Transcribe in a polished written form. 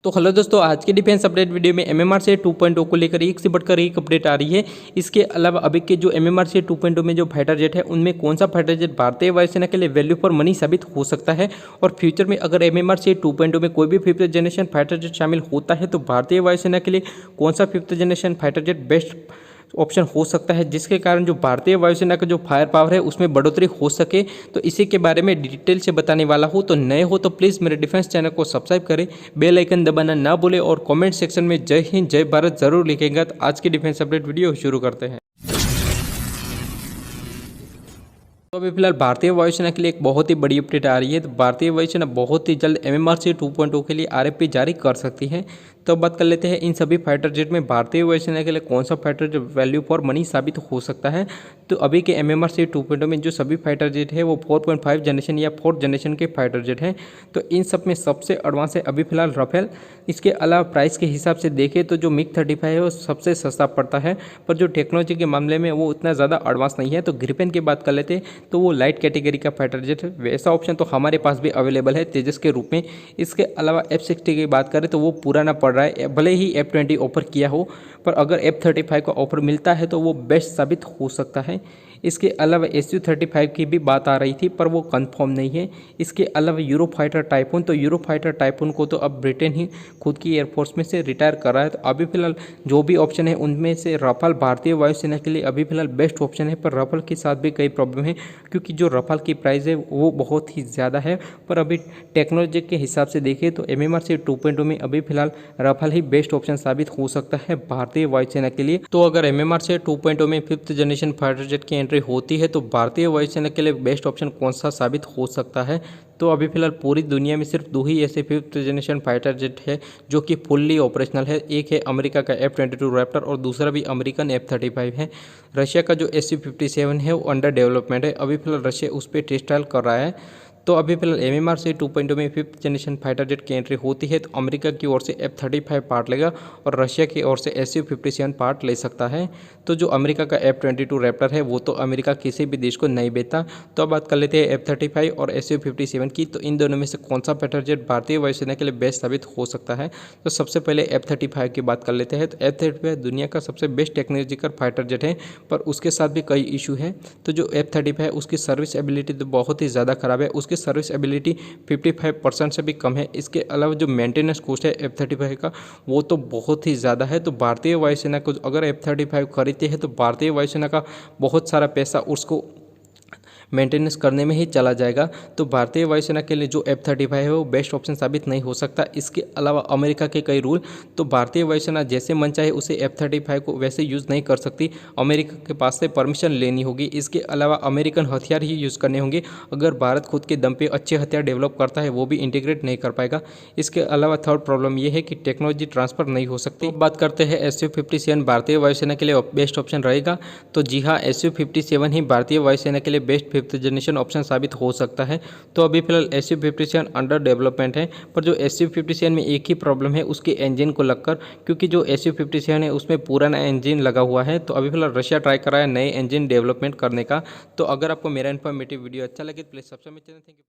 तो हेलो दोस्तों, आज के डिफेंस अपडेट वीडियो में एमएमआर से 2.0 को लेकर एक से बढ़कर एक अपडेट आ रही है। इसके अलावा अभी के जो एमएमआर से 2.0 में जो फाइटर जेट है उनमें कौन सा फाइटर जेट भारतीय वायुसेना के लिए वैल्यू फॉर मनी साबित हो सकता है, और फ्यूचर में अगर एमएमआर से 2.0 में कोई भी फिफ्थ जनरेशन फाइटर जेट शामिल होता है तो भारतीय वायुसेना के लिए कौन सा fifth generation fighter jet best option हो सकता है, जिसके कारण जो भारतीय वायुसेना का जो फायर पावर है उसमें बढ़ोतरी हो सके। तो इसी के बारे में डिटेल से बताने वाला हूँ। तो नए हो तो प्लीज़ मेरे डिफेंस चैनल को सब्सक्राइब करें, बेल आइकन दबाना ना भूलें और कमेंट सेक्शन में जय हिंद जय भारत जरूर लिखेंगे। तो आज की डिफेंस अपडेट वीडियो शुरू करते हैं। तो अभी फिलहाल भारतीय वायुसेना के लिए एक बहुत ही बड़ी अपडेट आ रही है। तो भारतीय वायुसेना बहुत ही जल्द एमएमआर से 2.0 के लिए आरएफपी जारी कर सकती है। तो बात कर लेते हैं इन सभी फाइटर जेट में भारतीय वायुसेना के लिए कौन सा fighter jet value for money साबित हो सकता है। तो अभी के एमएमआर से 2.0 में जो सभी फाइटर जेट है वो 4.5 जनरेशन या 4th जनरेशन के फाइटर जेट हैं। तो इन सब में सबसे एडवांस है अभी फिलहाल राफेल। इसके अलावा प्राइस के हिसाब से देखें तो जो मिग 35 है वो सबसे सस्ता पड़ता है, पर जो टेक्नोलॉजी के मामले में वो उतना ज़्यादा एडवांस नहीं है। तो ग्रिपेन की बात कर लेते हैं तो वो लाइट कैटेगरी का फाइटर जेट है। वैसा ऑप्शन तो हमारे पास भी अवेलेबल है तेजस के रूप में। इसके अलावा F-60 की बात करें तो वो पुराना पड़ रहा है, भले ही F-20 ऑफर किया हो, पर अगर F-35 का ऑफर मिलता है तो वो बेस्ट साबित हो सकता है। इसके अलावा Su-35 की भी बात आ रही थी पर वो कंफर्म नहीं है। इसके अलावा यूरो फाइटर टाइफून, तो यूरो फाइटर टाइफून को तो अब ब्रिटेन ही खुद की एयरफोर्स में से रिटायर कर रहा है। तो अभी फिलहाल जो भी ऑप्शन है उनमें से राफेल भारतीय वायुसेना के लिए अभी फिलहाल बेस्ट ऑप्शन है, पर राफेल के साथ भी कई प्रॉब्लम है क्योंकि जो राफेल की प्राइस है वो बहुत ही ज़्यादा है। पर अभी टेक्नोलॉजी के हिसाब से देखें तो एमएमआर से 2.0 में अभी फिलहाल राफेल ही बेस्ट ऑप्शन साबित हो सकता है भारतीय वायुसेना के लिए। तो अगर एमएमआर से 2.0 में फिफ्थ जनरेशन फाइटर जेट की एंट्री होती है तो भारतीय वायुसेना के लिए बेस्ट ऑप्शन कौन सा साबित हो सकता है। तो अभी फिलहाल पूरी दुनिया में सिर्फ दो ही ऐसे फिफ्थ जनरेशन फाइटर जेट है जो कि फुल्ली ऑपरेशनल है। एक है अमेरिका का F-22 रैप्टर और दूसरा भी अमेरिकन F-35 है। रशिया का जो Su-57 है वो अंडर डेवलपमेंट है, अभी फिलहाल रशिया उस पर टेस्ट ट्रायल कर रहा है। तो अभी फिलहाल एमएमआर से 2.0 में फिफ्थ जनरेशन फाइटर जेट की एंट्री होती है तो अमेरिका की ओर से F-35 पार्ट लेगा और रशिया की ओर से Su-57 पार्ट ले सकता है। तो जो अमेरिका का F-22 रैप्टर है वो तो अमेरिका किसी भी देश को नहीं बेचता। तो अब बात कर लेते हैं F-35 और Su-57 की। तो इन दोनों में से कौन सा फाइटर जेट भारतीय वायुसेना के लिए बेस्ट साबित हो सकता है। तो सबसे पहले F-35 की बात कर लेते हैं। तो F-35 दुनिया का सबसे बेस्ट टेक्नोलॉजिकल फाइटर जेट है, पर उसके साथ भी कई इशू है। तो जो F-35 है उसकी सर्विस एबिलिटी तो बहुत ही ज़्यादा खराब है, उसकी सर्विस एबिलिटी 55% से भी कम है। इसके अलावा जो मेंटेनेंस कॉस्ट है F-35 का वो तो बहुत ही ज़्यादा है। तो भारतीय वायुसेना को अगर F-35 खरीदते हैं तो भारतीय वायुसेना का बहुत सारा पैसा उसको मेंटेनेंस करने में ही चला जाएगा। तो भारतीय वायुसेना के लिए जो F-35 है वो बेस्ट ऑप्शन साबित नहीं हो सकता। इसके अलावा अमेरिका के कई रूल, तो भारतीय वायुसेना जैसे मन चाहे उसे F-35 को वैसे यूज़ नहीं कर सकती, अमेरिका के पास से परमिशन लेनी होगी। इसके अलावा अमेरिकन हथियार ही यूज़ करने होंगे। अगर भारत खुद के दम पे अच्छे हथियार डेवलप करता है वो भी इंटीग्रेट नहीं कर पाएगा। इसके अलावा थर्ड प्रॉब्लम ये है कि टेक्नोलॉजी ट्रांसफर नहीं हो सकती। बात करते हैं Su-57 भारतीय वायुसेना के लिए बेस्ट ऑप्शन रहेगा। तो जी हाँ, Su-57 ही भारतीय वायुसेना के लिए बेस्ट फिफ्थ जनरेशन ऑप्शन साबित हो सकता है। तो अभी फिलहाल Su-57 अंडर डेवलपमेंट है, पर जो Su-57 में एक ही प्रॉब्लम है उसके इंजन को लगकर, क्योंकि जो Su-57 है उसमें पुराना इंजन लगा हुआ है। तो अभी फिलहाल रशिया ट्राई कर रहा है नए इंजन डेवलपमेंट करने का। तो अगर आपको मेरा इन्फॉर्मेटिव वीडियो अच्छा लगे तो प्लीज़ सब्सक्राइब मेरे चैनल। Thank you.